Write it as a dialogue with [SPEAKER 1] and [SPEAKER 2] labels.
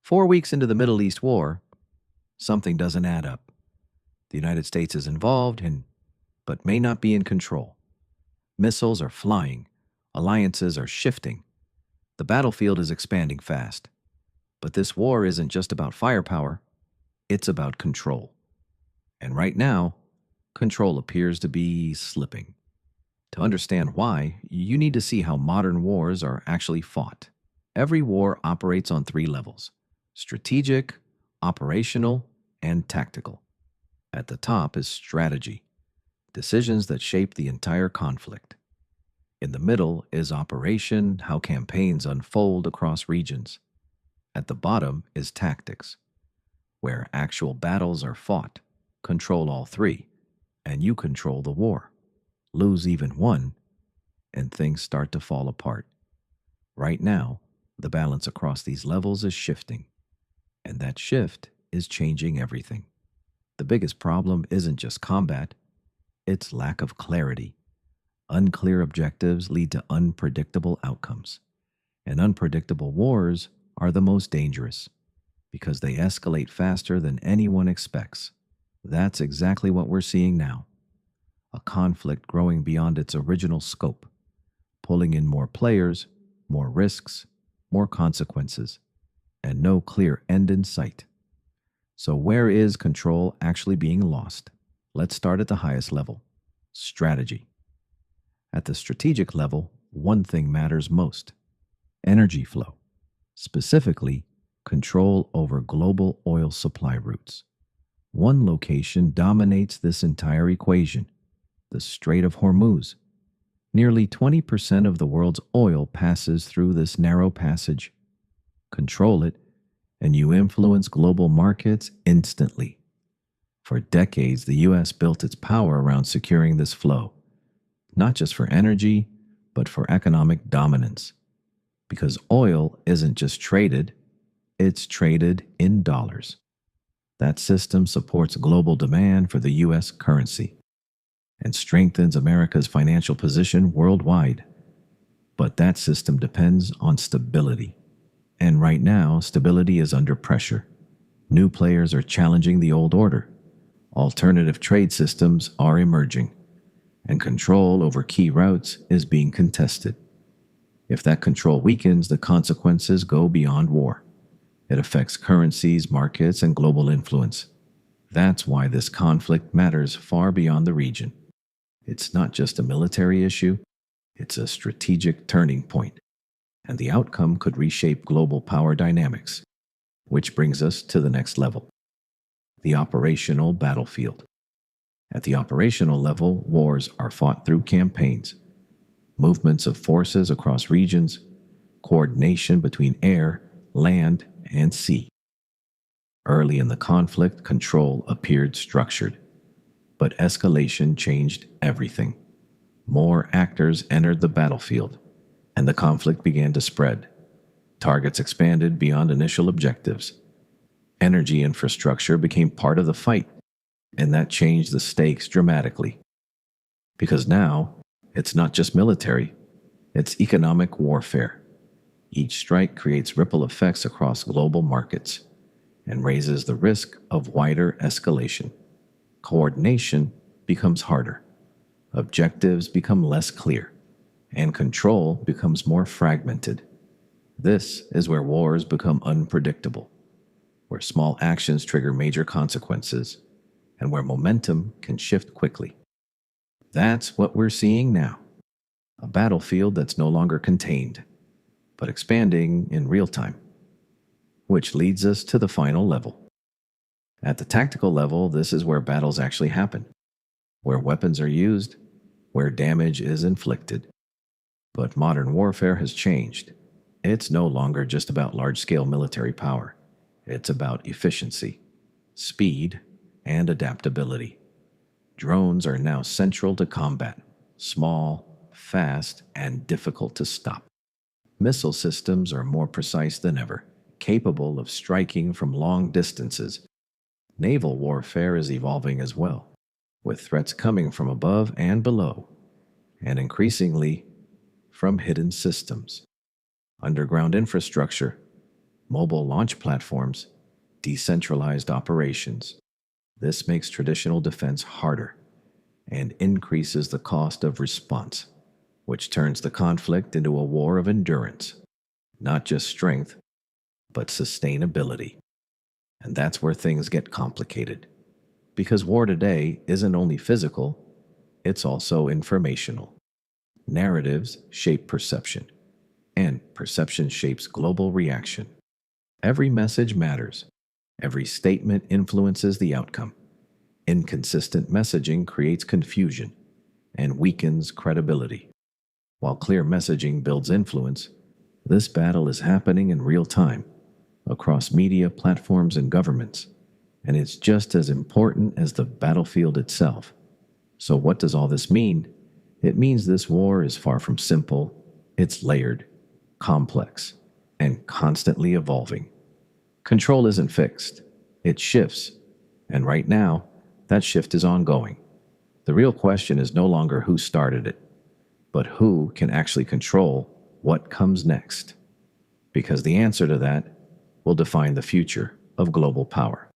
[SPEAKER 1] 4 weeks into the Middle East war, something doesn't add up. The United States is involved, but may not be in control. Missiles are flying. Alliances are shifting. The battlefield is expanding fast. But this war isn't just about firepower. It's about control. And right now, control appears to be slipping. To understand why, you need to see how modern wars are actually fought. Every war operates on 3 levels: strategic, operational, and tactical. At the top is strategy, decisions that shape the entire conflict. In the middle is operation, how campaigns unfold across regions. At the bottom is tactics, where actual battles are fought. Control all 3, and you control the war. Lose even one, and things start to fall apart. Right now, the balance across these levels is shifting, and that shift is changing everything. The biggest problem isn't just combat, it's lack of clarity. Unclear objectives lead to unpredictable outcomes, and unpredictable wars are the most dangerous because they escalate faster than anyone expects. That's exactly what we're seeing now. A conflict growing beyond its original scope, pulling in more players, more risks, more consequences, and no clear end in sight. So where is control actually being lost? Let's start at the highest level: strategy. At the strategic level, one thing matters most: energy flow, specifically control over global oil supply routes. One location dominates this entire equation: the Strait of Hormuz. Nearly 20% of the world's oil passes through this narrow passage. Control it, and you influence global markets instantly. For decades, the U.S. built its power around securing this flow, not just for energy, but for economic dominance. Because oil isn't just traded, it's traded in dollars. That system supports global demand for the U.S. currency and strengthens America's financial position worldwide. But that system depends on stability. And right now, stability is under pressure. New players are challenging the old order. Alternative trade systems are emerging, and control over key routes is being contested. If that control weakens, the consequences go beyond war. It affects currencies, markets, and global influence. That's why this conflict matters far beyond the region. It's not just a military issue, it's a strategic turning point, and the outcome could reshape global power dynamics. Which brings us to the next level: the operational battlefield. At the operational level, wars are fought through campaigns, movements of forces across regions, coordination between air, land, and sea. Early in the conflict, control appeared structured, but escalation changed everything. More actors entered the battlefield, and the conflict began to spread. Targets expanded beyond initial objectives. Energy infrastructure became part of the fight, and that changed the stakes dramatically. Because now, it's not just military, it's economic warfare. Each strike creates ripple effects across global markets and raises the risk of wider escalation. Coordination becomes harder, objectives become less clear, and control becomes more fragmented. This is where wars become unpredictable, where small actions trigger major consequences, and where momentum can shift quickly. That's what we're seeing now: a battlefield that's no longer contained, but expanding in real time. Which leads us to the final level. At the tactical level, this is where battles actually happen, where weapons are used, where damage is inflicted. But modern warfare has changed. It's no longer just about large-scale military power. It's about efficiency, speed, and adaptability. Drones are now central to combat: small, fast, and difficult to stop. Missile systems are more precise than ever, capable of striking from long distances. Naval warfare is evolving as well, with threats coming from above and below, and increasingly from hidden systems. Underground infrastructure, mobile launch platforms, decentralized operations. This makes traditional defense harder and increases the cost of response, which turns the conflict into a war of endurance, not just strength, but sustainability. And that's where things get complicated. Because war today isn't only physical, it's also informational. Narratives shape perception, and perception shapes global reaction. Every message matters. Every statement influences the outcome. Inconsistent messaging creates confusion and weakens credibility. While clear messaging builds influence, this battle is happening in real time across media platforms and governments, and it's just as important as the battlefield itself. So, what does all this mean? It means this war is far from simple, it's layered, complex, and constantly evolving. Control isn't fixed, it shifts, and right now, that shift is ongoing. The real question is no longer who started it, but who can actually control what comes next. Because the answer to that will define the future of global power.